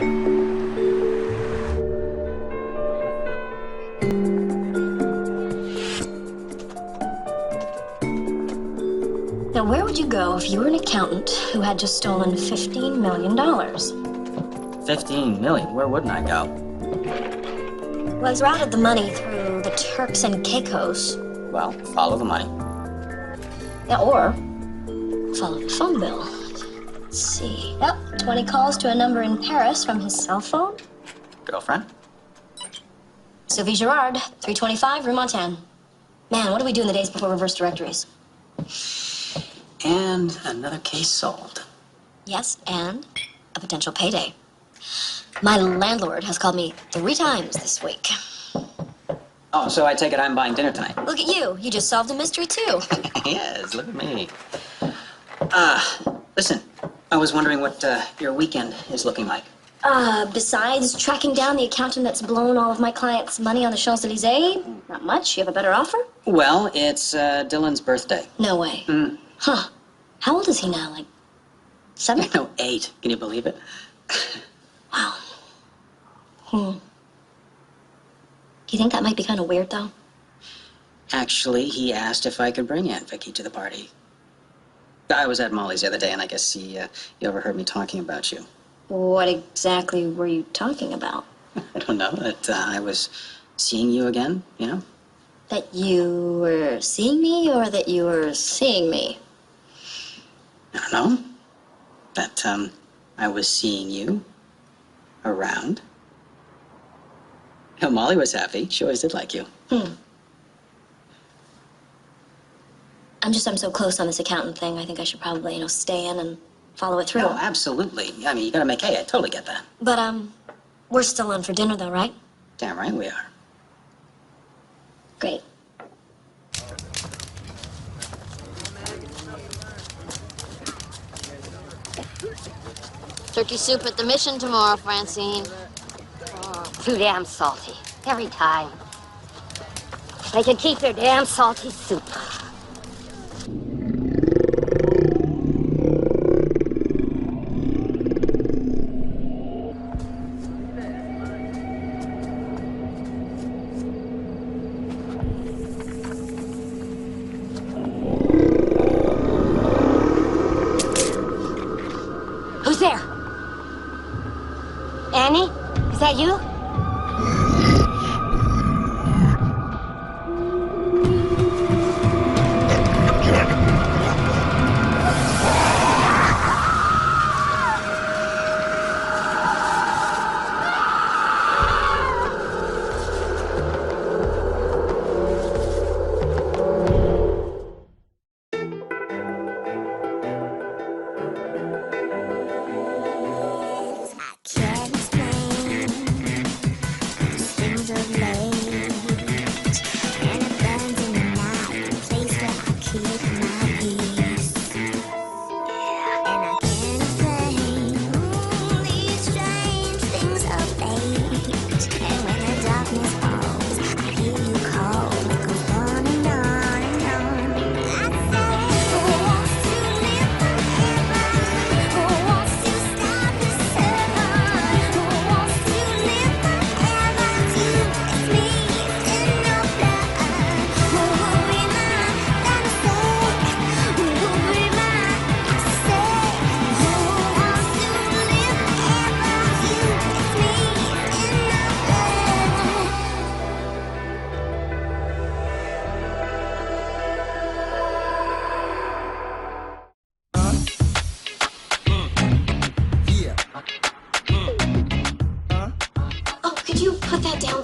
Now, where would you go if you were an accountant who had just stolen $15 million? 15 million? Where wouldn't I go? Well, he's routed the money through the Turks and Caicos. Well, follow the money. Yeah, or follow the phone bill. Let's see. Yep, 20 calls to a number in Paris from his cell phone. Girlfriend? Sylvie Girard, 325 Rue Montagne. Man, what do we do in the days before reverse directories? And another case solved. Yes, and a potential payday. My landlord has called me 3 times this week. Oh, so I take it I'm buying dinner tonight. Look at you. You just solved a mystery, too. Yes, look at me. Listen, I was wondering what your weekend is looking like. Besides tracking down the accountant that's blown all of my clients' money on the Champs-Elysees, not much. You have a better offer? Well, it's Dylan's birthday. No way. Huh. How old is he now? Like 7? No, 8. Can you believe it? Wow. Do you think that might be kind of weird, though? Actually, he asked if I could bring Aunt Vicky to the party. I was at Molly's the other day, and I guess he overheard me talking about you. What exactly were you talking about? I don't know, that I was seeing you again, you know? That you were seeing me, or that you were seeing me? I don't know. That, I was seeing you around. You know, Molly was happy. She always did like you. I'm so close on this accountant thing. I think I should probably, stay in and follow it through. No, absolutely. I mean, you gotta make hay. I totally get that. But, we're still on for dinner, though, right? Damn right we are. Great. Turkey soup at the Mission tomorrow, Francine. Oh, too damn salty. Every time. They can keep their damn salty soup. Who's there? Annie? Is that you?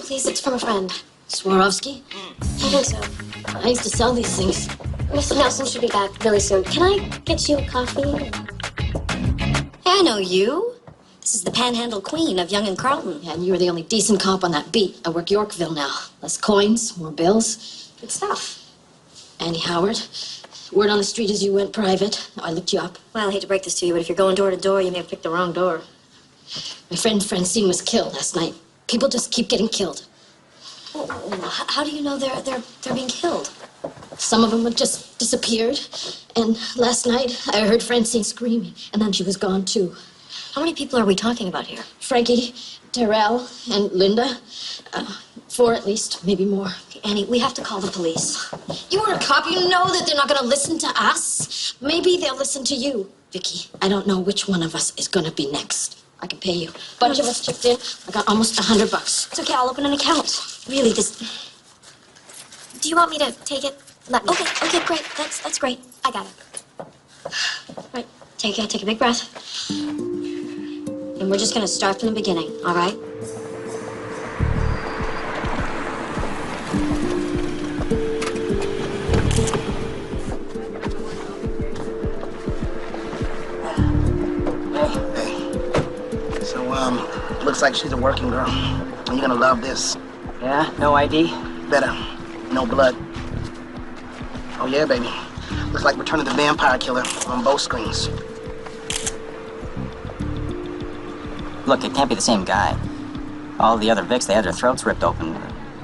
Please, it's from a friend. Swarovski? I think so. I used to sell these things. Mr. Nelson should be back really soon. Can I get you a coffee? Hey, I know you. This is the Panhandle Queen of Young and Carlton. Yeah, and you were the only decent cop on that beat. I work Yorkville now. Less coins, more bills. Good stuff. Andy Howard. Word on the street is you went private. I looked you up. Well, I hate to break this to you, but if you're going door to door, you may have picked the wrong door. My friend Francine was killed last night. People just keep getting killed. How do you know they're being killed? Some of them had just disappeared. And last night, I heard Francine screaming, and then she was gone, too. How many people are we talking about here? Frankie, Darrell, and Linda. 4 at least, maybe more. Annie, we have to call the police. You are a cop. You know that they're not going to listen to us. Maybe they'll listen to you. Vicky, I don't know which one of us is going to be next. I can pay you. Bunch of us chipped in. I got almost $100. It's okay, I'll open an account. Really, this... Do you want me to take it? Okay, great. That's great. I got it. Right, take a big breath. And we're just gonna start from the beginning, all right? Looks like she's a working girl. You're gonna love this. Yeah, no ID? Better. No blood. Oh yeah, baby. Looks like Return of the Vampire Killer on both screens. Look, it can't be the same guy. All the other Vics, they had their throats ripped open.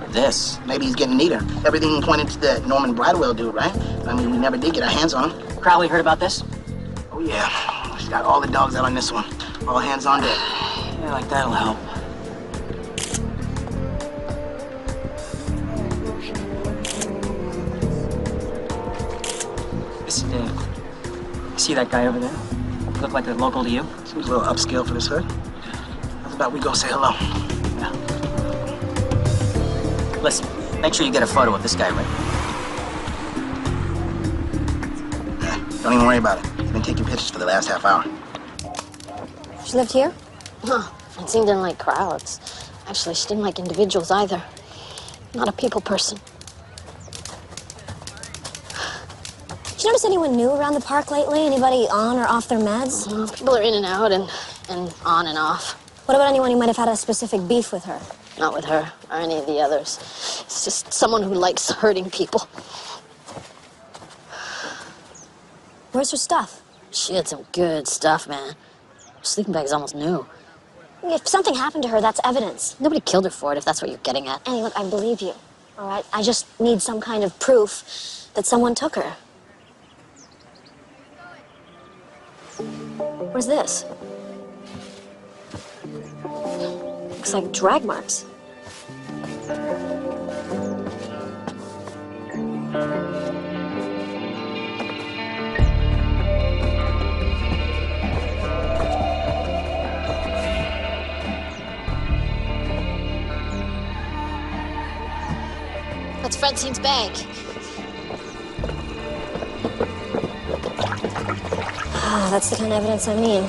This. Maybe he's getting neater. Everything pointed to that Norman Bridewell dude, right? I mean, we never did get our hands on him. Crowley heard about this? Oh yeah. She's got all the dogs out on this one. All hands on deck. Yeah, like that'll help. See that guy over there? Look like they're local to you? Seems a little upscale for this hood. How about we go say hello? Yeah. Listen, make sure you get a photo of this guy right. Don't even worry about it. He's been taking pictures for the last half hour. She lived here? Huh. It seemed didn't like crowds. Actually, she didn't like individuals either. Not a people person. Did you notice anyone new around the park lately? Anybody on or off their meds? People are in and out and on and off. What about anyone who might have had a specific beef with her? Not with her or any of the others. It's just someone who likes hurting people. Where's her stuff? She had some good stuff, man. Her sleeping bag's almost new. If something happened to her, that's evidence. Nobody killed her for it, if that's what you're getting at. Annie, look, I believe you, all right? I just need some kind of proof that someone took her. What's this? Looks like drag marks. That's Francine's bag. Ah, that's the kind of evidence I mean.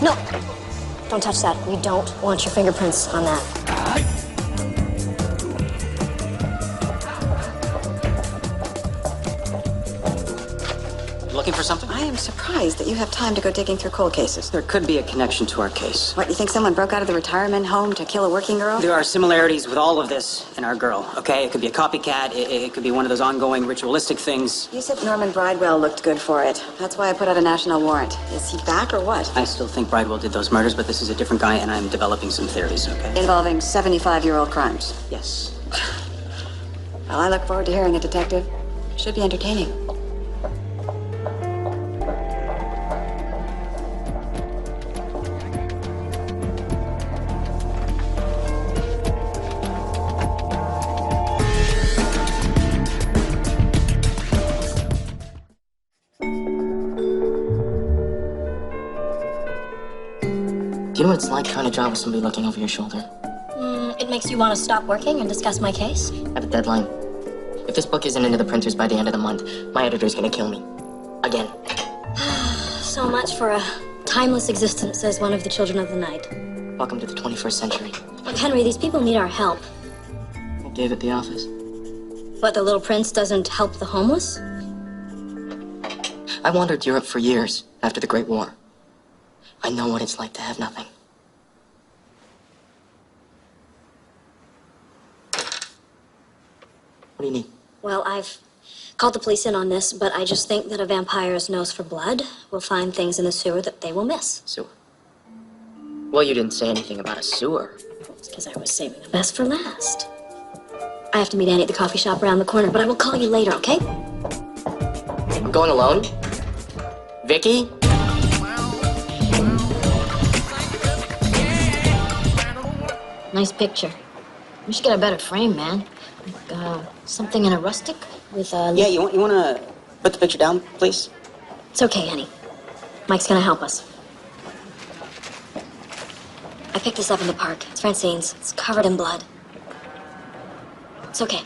No, don't touch that. We don't want your fingerprints on that. Looking for something? I am surprised that you have time to go digging through cold cases. There could be a connection to our case. What, you think someone broke out of the retirement home to kill a working girl? There are similarities with all of this and our girl, okay? It could be a copycat. It could be one of those ongoing ritualistic things. You said Norman Bridewell looked good for it. That's why I put out a national warrant. Is he back or what? I still think Bridewell did those murders, but this is a different guy, and I'm developing some theories, okay? Involving 75-year-old crimes. Yes. Well, I look forward to hearing it, Detective. Should be entertaining. Do you know what it's like trying to job with somebody looking over your shoulder? It makes you want to stop working and discuss my case? I have a deadline. If this book isn't into the printers by the end of the month, my editor's gonna kill me. Again. So much for a timeless existence, says one of the children of the night. Welcome to the 21st century. Look, Henry, these people need our help. I gave it the office. What, the Little Prince doesn't help the homeless? I wandered Europe for years after the Great War. I know what it's like to have nothing. What do you need? Well, I've called the police in on this, but I just think that a vampire's nose for blood will find things in the sewer that they will miss. Sewer. Well, you didn't say anything about a sewer. It's because I was saving the best for last. I have to meet Annie at the coffee shop around the corner, but I will call you later, okay? I'm going alone? Vicky? Nice picture. We should get a better frame, man. Like, something in a rustic with a... Yeah, you want to put the picture down, please? It's okay, honey. Mike's gonna help us. I picked this up in the park. It's Francine's. It's covered in blood. It's okay.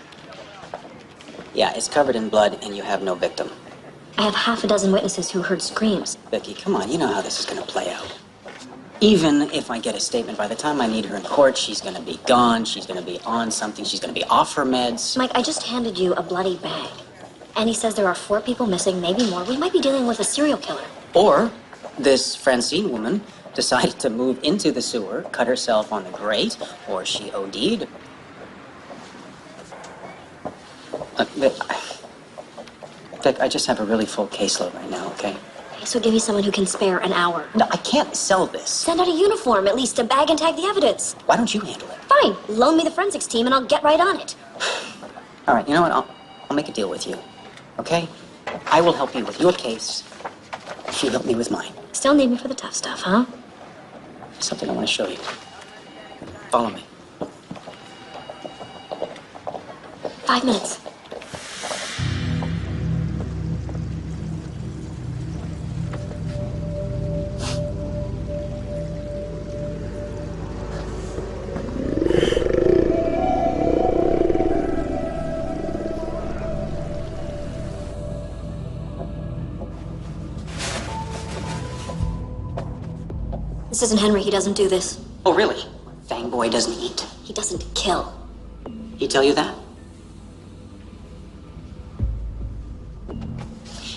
Yeah, it's covered in blood and you have no victim. I have half a dozen witnesses who heard screams. Vicky, come on, you know how this is going to play out. Even if I get a statement, by the time I need her in court, she's going to be gone, she's going to be on something, she's going to be off her meds. Mike, I just handed you a bloody bag. And he says there are 4 people missing, maybe more. We might be dealing with a serial killer. Or this Francine woman decided to move into the sewer, cut herself on the grate, or she OD'd. Vic, I just have a really full caseload right now, okay? Okay, so give me someone who can spare an hour. No, I can't sell this. Send out a uniform, at least a bag and tag the evidence. Why don't you handle it? Fine, loan me the forensics team and I'll get right on it. All right, you know what? I'll make a deal with you, okay? I will help you with your case if you help me with mine. Still need me for the tough stuff, huh? Something I want to show you. Follow me. 5 minutes. This isn't Henry. He doesn't do this. Oh, really? Fang Boy doesn't eat. He doesn't kill. He tell you that?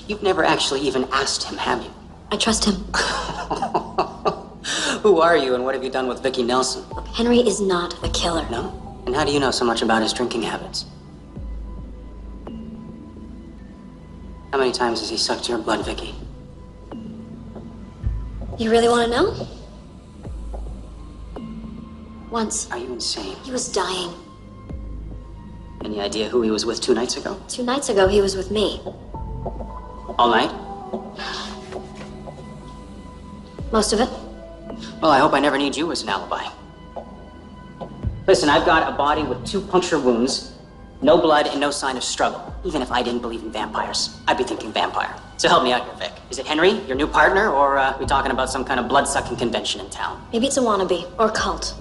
You've never actually even asked him, have you? I trust him. Who are you and what have you done with Vicky Nelson? Look, Henry is not a killer. No? And how do you know so much about his drinking habits? How many times has he sucked your blood, Vicky? You really want to know? Once. Are you insane? He was dying. Any idea who he was with 2 nights ago? 2 nights ago, he was with me. All night? Most of it. Well, I hope I never need you as an alibi. Listen, I've got a body with 2 puncture wounds, no blood, and no sign of struggle. Even if I didn't believe in vampires, I'd be thinking vampire. So help me out here, Vic. Is it Henry, your new partner, or are we talking about some kind of blood-sucking convention in town? Maybe it's a wannabe or a cult.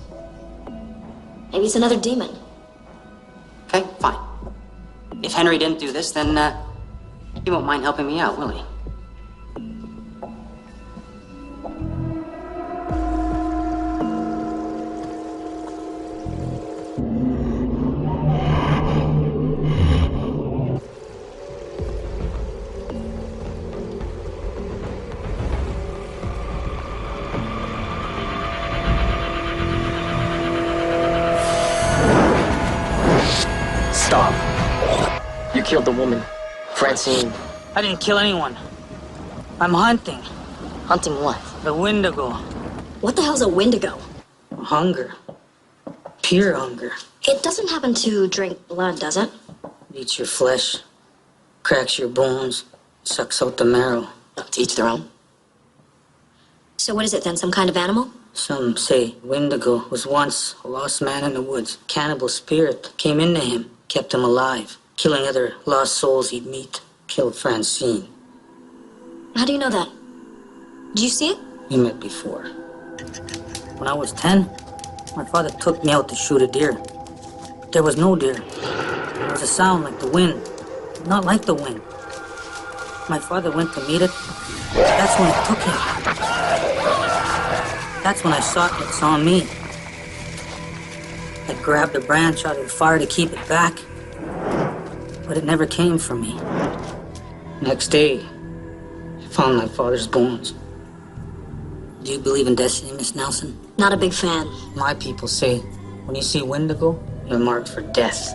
Maybe it's another demon. Okay, fine. If Henry didn't do this, then he won't mind helping me out, will he? Stop. You killed the woman, Francine. I didn't kill anyone. I'm hunting. Hunting what? The Wendigo. What the hell's a Wendigo? Hunger. Pure hunger. It doesn't happen to drink blood, does it? Eats your flesh. Cracks your bones. Sucks out the marrow. To each their own. So what is it then, some kind of animal? Some say Wendigo was once a lost man in the woods. Cannibal spirit came into him, kept him alive, killing other lost souls he'd meet. Killed Francine. How do you know that? Did you see it? We met before. When I was 10, my father took me out to shoot a deer. There was no deer. There was a sound like the wind, not like the wind. My father went to meet it. That's when it took him. That's when I saw it and it saw me. I grabbed a branch out of the fire to keep it back, but it never came for me. Next day, I found my father's bones. Do you believe in destiny, Miss Nelson? Not a big fan. My people say, when you see Wendigo, you're marked for death.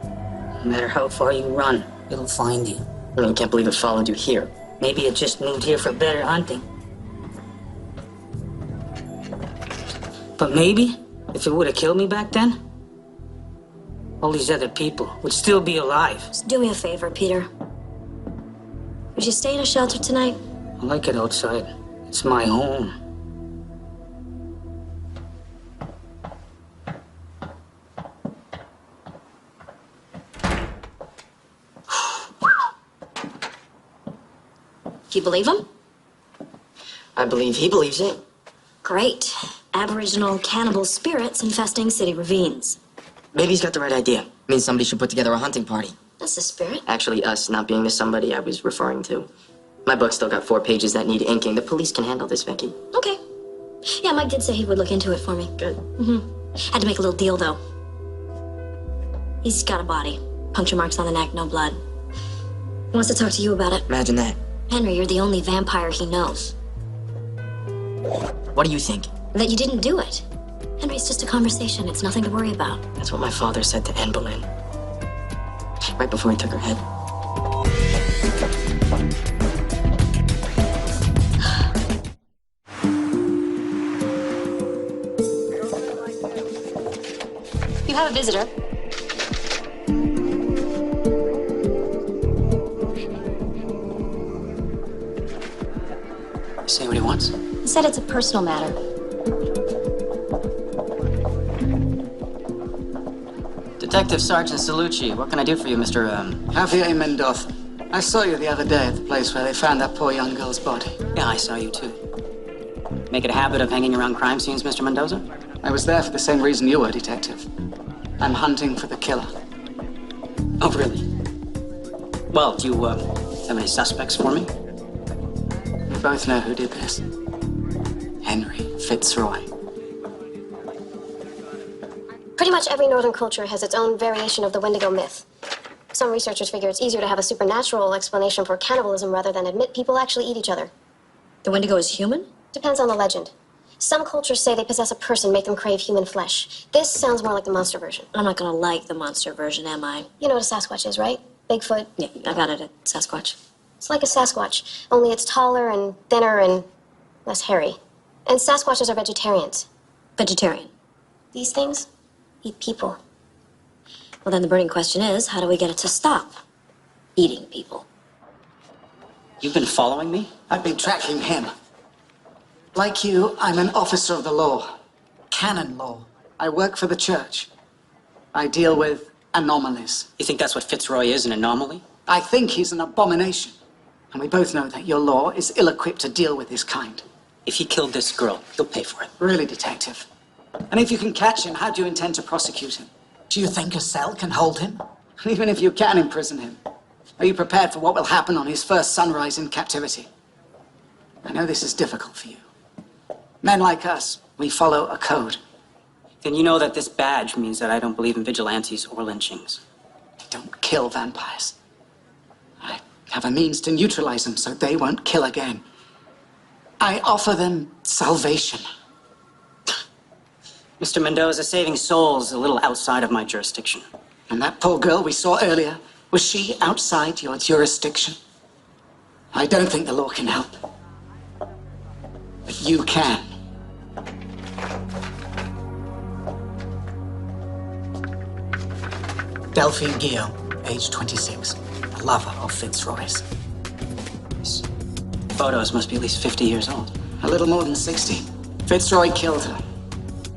No matter how far you run, it'll find you. I mean, you can't believe it followed you here. Maybe it just moved here for better hunting. But maybe, if it would have killed me back then, all these other people would still be alive. Just do me a favor, Peter. Would you stay in a shelter tonight? I like it outside. It's my home. Do you believe him? I believe he believes it. Great. Aboriginal cannibal spirits infesting city ravines. Maybe he's got the right idea. Means somebody should put together a hunting party. That's the spirit. Actually, us not being the somebody I was referring to. My book's still got 4 pages that need inking. The police can handle this, Vicky. Okay. Yeah, Mike did say he would look into it for me. Good. Had to make a little deal, though. He's got a body. Puncture marks on the neck, no blood. He wants to talk to you about it. Imagine that. Henry, you're the only vampire he knows. What do you think? That you didn't do it. Henry, it's just a conversation. It's nothing to worry about. That's what my father said to Anne Boleyn. Right before he took her head. You have a visitor. Say what he wants. He said it's a personal matter. Detective Sergeant Salucci, what can I do for you, Mr. Javier Mendoza. I saw you the other day at the place where they found that poor young girl's body. Yeah, I saw you too. Make it a habit of hanging around crime scenes, Mr. Mendoza? I was there for the same reason you were, Detective. I'm hunting for the killer. Oh, really? Well, do you, have any suspects for me? We both know who did this. Henry Fitzroy. Pretty much every northern culture has its own variation of the Wendigo myth. Some researchers figure it's easier to have a supernatural explanation for cannibalism rather than admit people actually eat each other. The Wendigo is human? Depends on the legend. Some cultures say they possess a person, make them crave human flesh. This sounds more like the monster version. I'm not gonna like the monster version, am I? You know what a Sasquatch is, right? Bigfoot. Yeah, I got it at Sasquatch. It's like a Sasquatch, only it's taller and thinner and less hairy. And Sasquatches are vegetarians. Vegetarian. These things eat people. Well, then the burning question is, how do we get it to stop eating people? You've been following me? I've been tracking him. Like you, I'm an officer of the law. Canon law. I work for the church. I deal with anomalies. You think that's what Fitzroy is, an anomaly? I think he's an abomination. And we both know that your law is ill-equipped to deal with his kind. If he killed this girl, he'll pay for it. Really, Detective? And if you can catch him, how do you intend to prosecute him? Do you think a cell can hold him? Even if you can imprison him, are you prepared for what will happen on his first sunrise in captivity? I know this is difficult for you. Men like us, we follow a code. Then you know that this badge means that I don't believe in vigilantes or lynchings. I don't kill vampires. I have a means to neutralize them so they won't kill again. I offer them salvation. Mr. Mendoza, saving souls is a little outside of my jurisdiction. And that poor girl we saw earlier, was she outside your jurisdiction? I don't think the law can help. But you can. Delphine Guillaume, age 26, a lover of Fitzroy's. These photos must be at least 50 years old. A little more than 60. Fitzroy killed her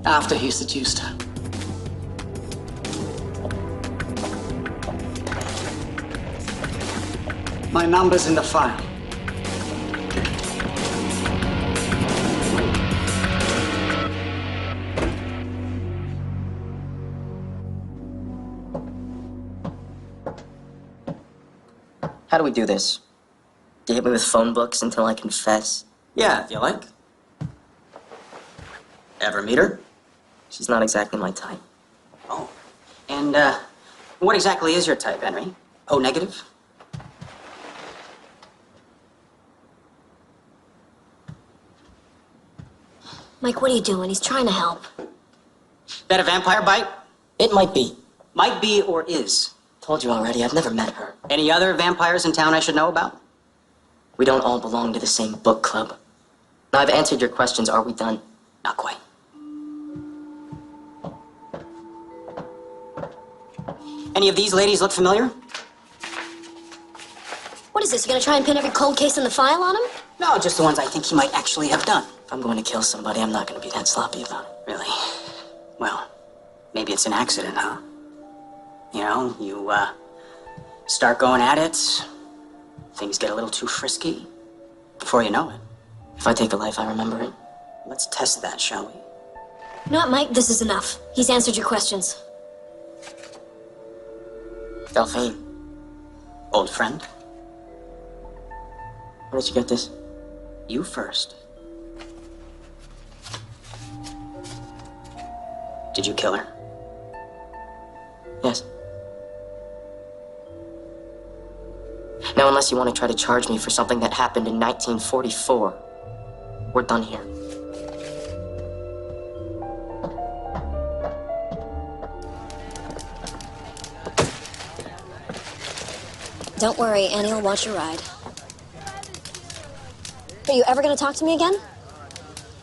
after he seduced her. My number's in the file. How do we do this? Do you hit me with phone books until I confess? Yeah, if you like. Ever meet her? She's not exactly my type. Oh. And, what exactly is your type, Henry? O negative? Mike, what are you doing? He's trying to help. That a vampire bite? It might be. Might be or is. Told you already, I've never met her. Any other vampires in town I should know about? We don't all belong to the same book club. Now I've answered your questions. Are we done? Not quite. Any of these ladies look familiar? What is this? You gonna try and pin every cold case in the file on him? No, just the ones I think he might actually have done. If I'm going to kill somebody, I'm not going to be that sloppy about it. Really? Well, maybe it's an accident, huh? You know, you, start going at it, things get a little too frisky, Before you know it. If I take a life, I remember it. Let's test that, shall we? You know what, Mike? This is enough. He's answered your questions. Delphine, Old friend, where did you get this? you first. Did you kill her? Yes. Now, unless you want to try to charge me for something that happened in 1944, we're done here. Don't worry, Annie will watch your ride. Are you ever gonna talk to me again?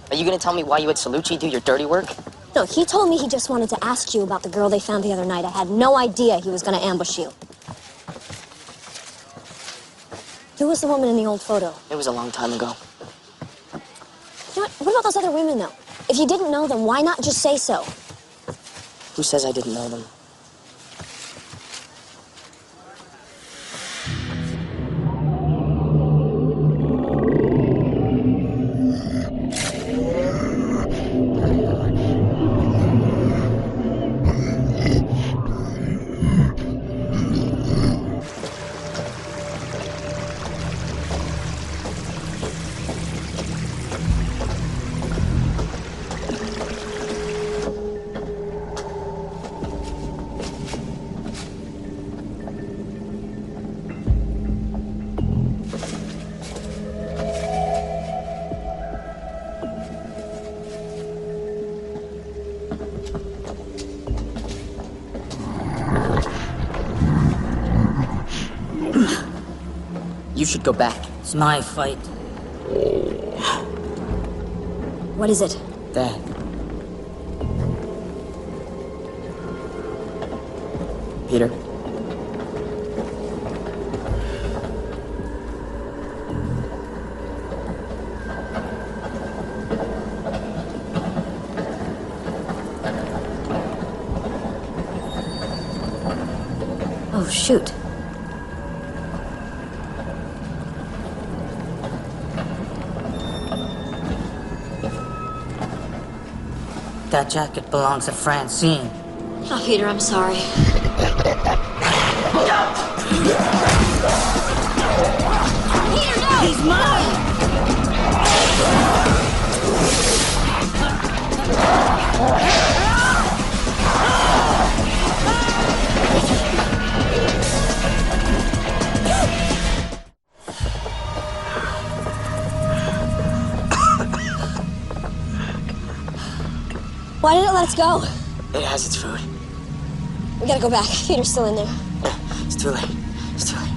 Are you going to tell me why you had Salucci do your dirty work? No, he told me he just wanted to ask you about the girl they found the other night. I had no idea he was gonna ambush you. Who was the woman in the old photo? It was a long time ago. You know what about those other women, though? If you didn't know them, why not just say so? Who says I didn't know them? You should go back. It's my fight. What is it? Dad. Peter. Oh, shoot. That jacket belongs to Francine. Oh, Peter, I'm sorry. Peter, no! He's mine! Why did it let us go? It has its food. We gotta go back. Peter's still in there. It's too late. It's too late.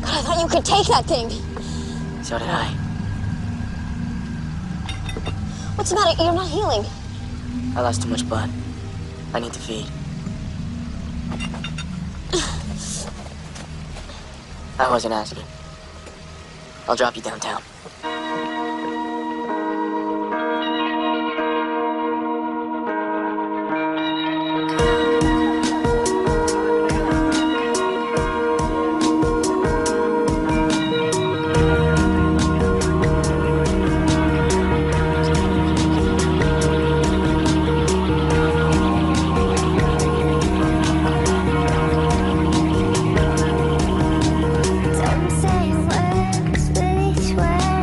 God, I thought you could take that thing. So did I. What's the matter? You're not healing. I lost too much blood. I need to feed. I wasn't asking. I'll drop you downtown. Don't say words, but it's words.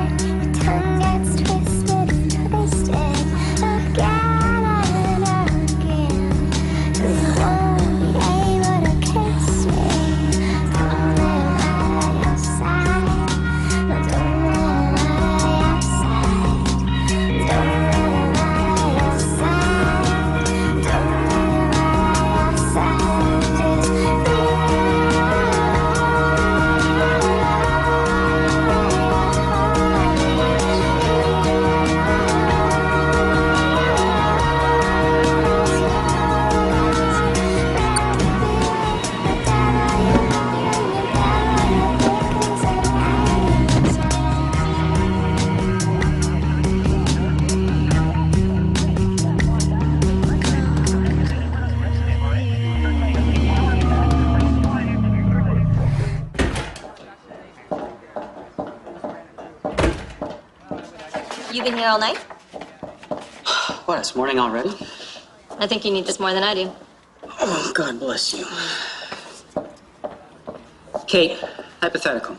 been here all night? What, it's morning already? I think you need this more than I do. Oh, God bless you. Kate, hypothetical.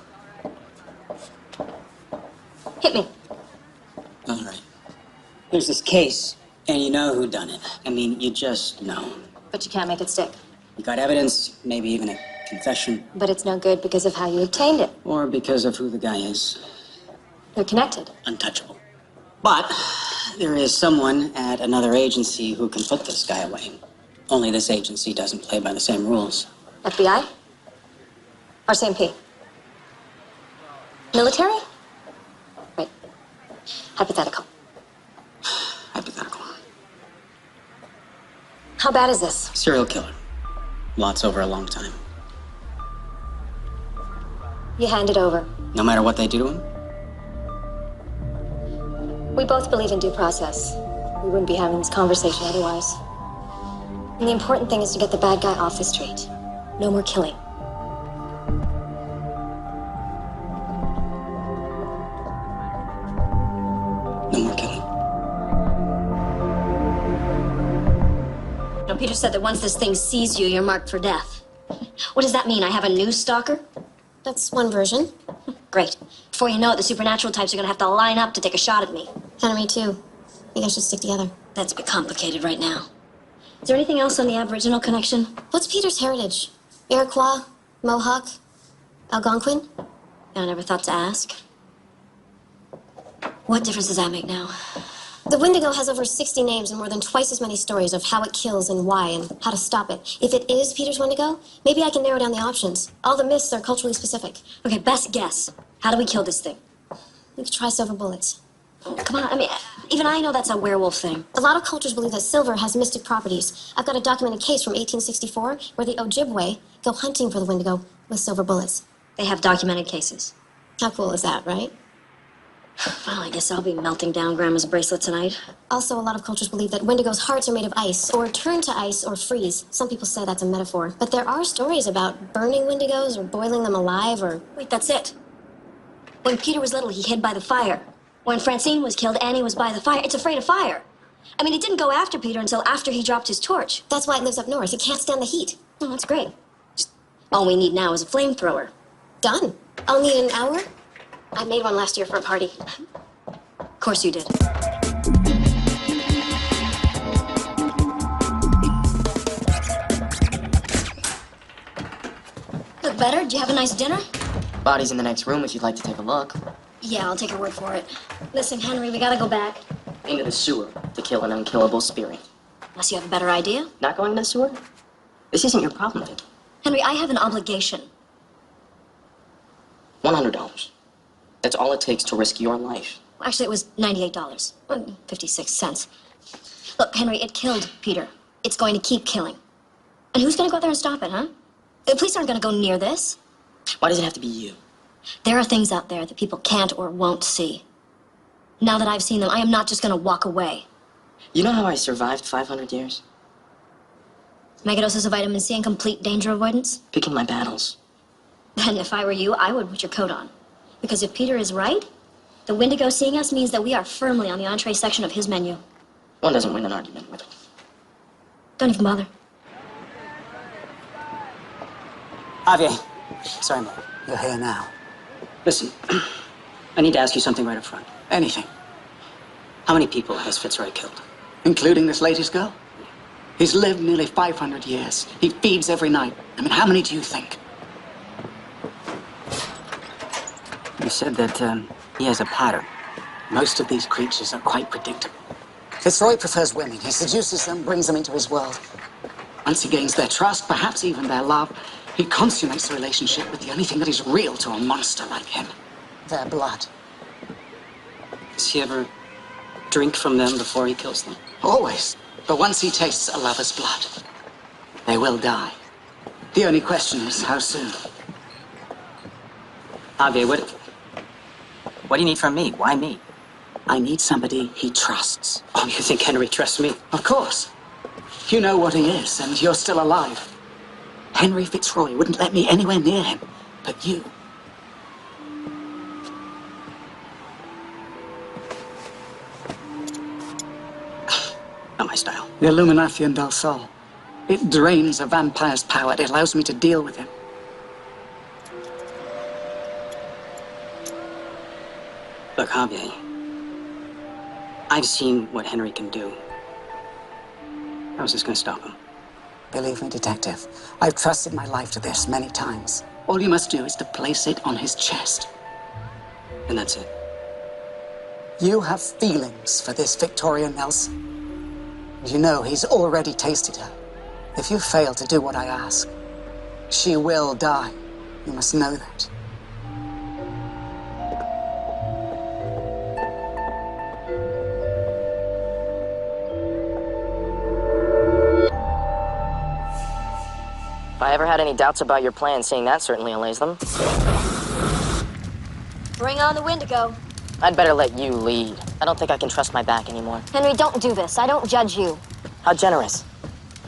Hit me. All right. There's this case, and you know who done it. I mean, you just know. But you can't make it stick. You got evidence, maybe even a confession. But it's no good because of how you obtained it. Or because of who the guy is. They're connected. Untouchable. But there is someone at another agency who can put this guy away. Only this agency doesn't play by the same rules. FBI? Or SAMP? Military? Right. Hypothetical. Hypothetical. How bad is this? Serial killer. Lots over a long time. You hand it over. No matter what they do to him? We both believe in due process. We wouldn't be having this conversation otherwise. And the important thing is to get the bad guy off the street. No more killing. No more killing. Now, Peter said that once this thing sees you, you're marked for death. What does that mean? I have a new stalker? That's one version. Great. Before you know it, the supernatural types are gonna have to line up to take a shot at me. Henry, too. You guys should stick together. That's a bit complicated right now. Is there anything else on the Aboriginal connection? What's Peter's heritage? Iroquois? Mohawk? Algonquin? I never thought to ask. What difference does that make now? The Wendigo has over 60 names and more than twice as many stories of how it kills and why and how to stop it. If it is Peter's Wendigo, maybe I can narrow down the options. All the myths are culturally specific. Okay, best guess. How do we kill this thing? We could try silver bullets. Come on, I mean, even I know that's a werewolf thing. A lot of cultures believe that silver has mystic properties. I've got a documented case from 1864 where the Ojibwe go hunting for the Wendigo with silver bullets. They have documented cases. How cool is that, right? Well, I guess I'll be melting down Grandma's bracelet tonight. Also, a lot of cultures believe that Wendigos' hearts are made of ice, or turn to ice, or freeze. Some people say that's a metaphor. But there are stories about burning Wendigos, or boiling them alive, or... Wait, that's it. When Peter was little, he hid by the fire. When Francine was killed, Annie was by the fire. It's afraid of fire. I mean, it didn't go after Peter until after he dropped his torch. That's why it lives up north. It can't stand the heat. Oh, that's great. Just all we need now is a flamethrower. Done. I'll need an hour. I made one last year for a party. Of course you did. Look better? Did you have a nice dinner? Body's in the next room if you'd like to take a look. Yeah, I'll take your word for it. Listen, Henry, we gotta go back. Into the sewer to kill an unkillable spirit. Unless you have a better idea. Not going to the sewer? This isn't your problem, Vicky. Henry, I have an obligation. $100. That's all it takes to risk your life. Actually, it was $98. 56 cents. Look, Henry, it killed Peter. It's going to keep killing. And who's gonna go out there and stop it, huh? The police aren't gonna go near this. Why does it have to be you? There are things out there that people can't or won't see. Now that I've seen them, I am not just gonna walk away. You know how I survived 500 years? Megadoses of vitamin C and complete danger avoidance? Picking my battles. And if I were you, I would put your coat on. Because if Peter is right, the Wendigo seeing us means that we are firmly on the entree section of his menu. One doesn't win an argument with it. Don't even bother. Javier. Sorry, Mom. You're here now. Listen, I need to ask you something right up front. Anything. How many people has Fitzroy killed? Including this latest girl? He's lived nearly 500 years. He feeds every night. I mean, how many do you think? You said that he has a pattern. Most of these creatures are quite predictable. Fitzroy prefers women. He seduces them, brings them into his world. Once he gains their trust, perhaps even their love, he consummates the relationship with the only thing that is real to a monster like him. Their blood. Does he ever drink from them before he kills them? Always. But once he tastes a lover's blood, they will die. The only question is how soon. Javier, what do you need from me? Why me? I need somebody he trusts. Oh, you think Henry trusts me? Of course. You know what he is, and you're still alive. Henry Fitzroy wouldn't let me anywhere near him, but you. Not my style. The Illumination del Sol. It drains a vampire's power. It allows me to deal with him. Look, Javier, I've seen what Henry can do. How's this gonna stop him? Believe me, Detective, I've trusted my life to this many times. All you must do is to place it on his chest. And that's it. You have feelings for this Victoria Nelson. You know he's already tasted her. If you fail to do what I ask, she will die. You must know that. If I ever had any doubts about your plan, seeing that certainly allays them. Bring on the Wendigo. I'd better let you lead. I don't think I can trust my back anymore. Henry, don't do this. I don't judge you. How generous.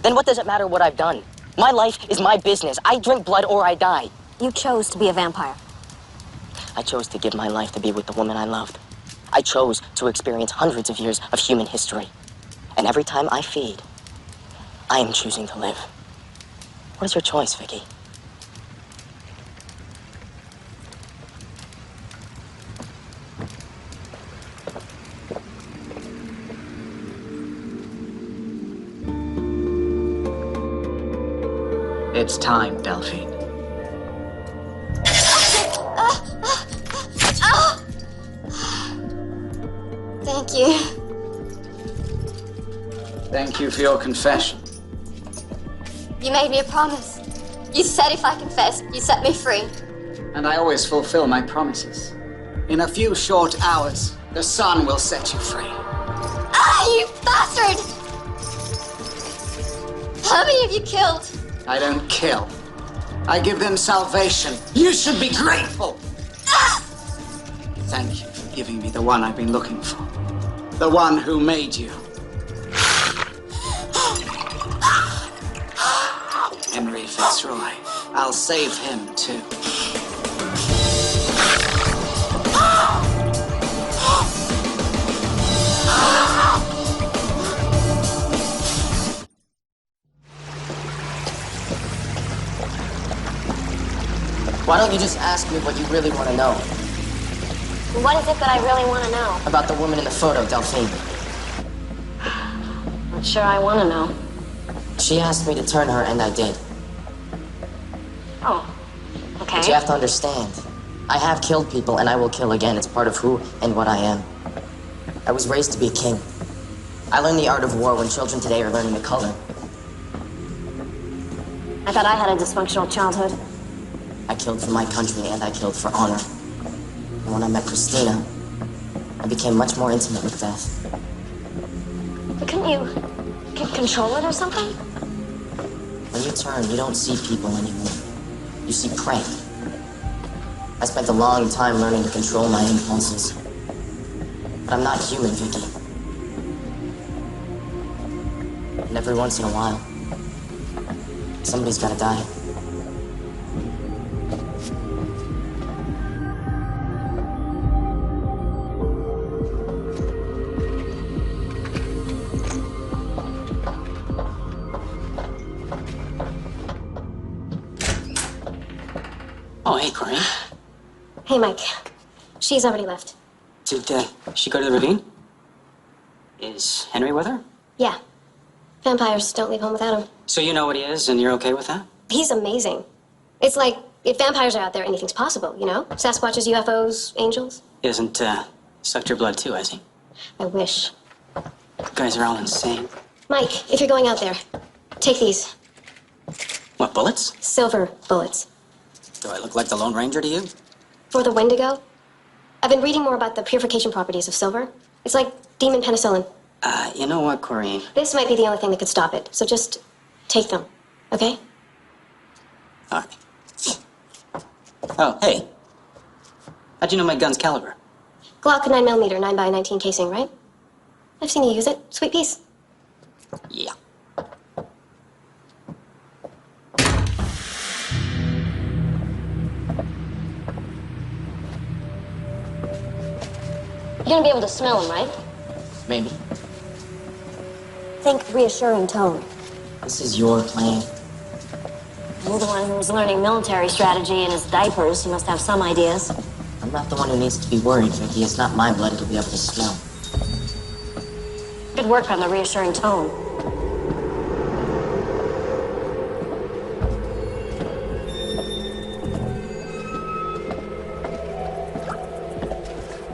Then what does it matter what I've done? My life is my business. I drink blood or I die. You chose to be a vampire. I chose to give my life to be with the woman I loved. I chose to experience hundreds of years of human history. And every time I feed, I am choosing to live. What is your choice, Vicky? It's time, Delphine. Thank you. Thank you for your confession. You made me a promise. You said if I confessed, you set me free. And I always fulfill my promises. In a few short hours, the sun will set you free. Ah, you bastard! How many have you killed? I don't kill. I give them salvation. You should be grateful. Thank you for giving me the one I've been looking for. The one who made you. Henry Fitzroy. I'll save him, too. Why don't you just ask me what you really want to know? What is it that I really want to know? About the woman in the photo, Delphine. Not sure I want to know. She asked me to turn her, and I did. Oh, okay. But you have to understand, I have killed people, and I will kill again. It's part of who and what I am. I was raised to be a king. I learned the art of war when children today are learning the color. I thought I had a dysfunctional childhood. I killed for my country, and I killed for honor. And when I met Christina, I became much more intimate with death. But couldn't you control it or something? When you turn, you don't see people anymore. You see prey. I spent a long time learning to control my impulses. But I'm not human, Vicky. And every once in a while, somebody's gotta die. Oh, hey, Corinne. Hey, Mike. She's already left. Did she go to the ravine? Is Henry with her? Yeah. Vampires don't leave home without him. So you know what he is, and you're okay with that? He's amazing. It's like, if vampires are out there, anything's possible, you know? Sasquatches, UFOs, angels. He hasn't sucked your blood too, has he? I wish. You guys are all insane. Mike, if you're going out there, take these. What, bullets? Silver bullets. Do I look like the Lone Ranger to you? For the Wendigo, I've been reading more about the purification properties of silver. It's like demon penicillin. You know what, Corinne? This might be the only thing that could stop it, so just take them, okay? All right. Oh, hey. How'd you know my gun's caliber? Glock 9mm, 9x19 casing, right? I've seen you use it. Sweet piece. Yeah. You're gonna be able to smell them, right? Maybe. Think reassuring tone. This is your plan. You're the one who was learning military strategy in his diapers. You must have some ideas. I'm not the one who needs to be worried, Vicky. It's not my blood it'll be able to smell. Good work on the reassuring tone.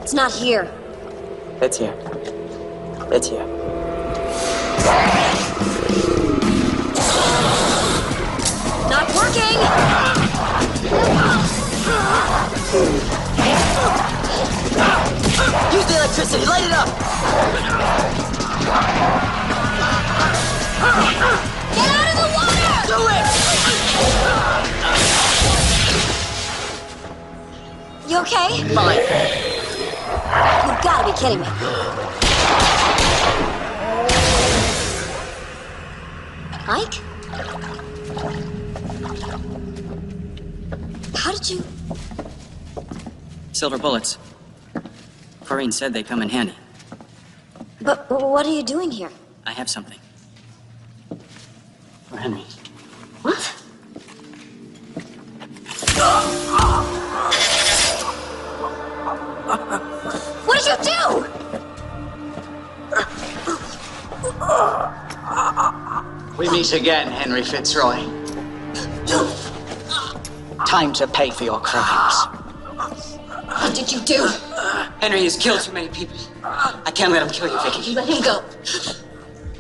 It's not here. It's here. It's here. Not working! Use the electricity, light it up! Get out of the water! Do it! You okay? Fine. You've got to be kidding me. Mike? How did you... Silver bullets. Corrine said they come in handy. But what are you doing here? I have something. For Henry. What? What did you do? We meet again, Henry Fitzroy. Time to pay for your crimes. What did you do? Henry has killed too many people. I can't let him kill you, Vicky. Let him go.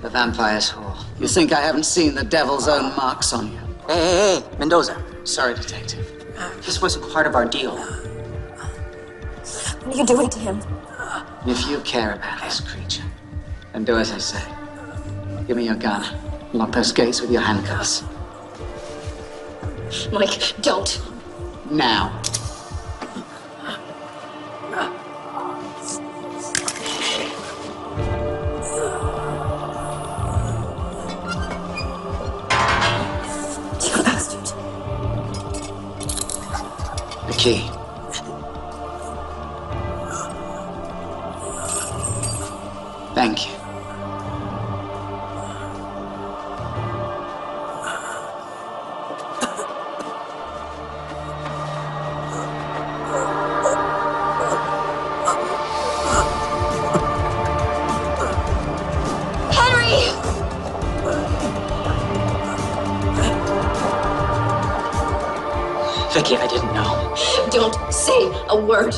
The vampire's whore. You think I haven't seen the devil's own marks on you? Hey, Mendoza. Sorry, Detective. This wasn't part of our deal. What are you doing to him? If you care about this creature, then do as I say. Give me your gun. Lock those gates with your handcuffs. Mike, don't. Now. You bastard. The key. Thank you. Vicky, I didn't know. Don't say a word.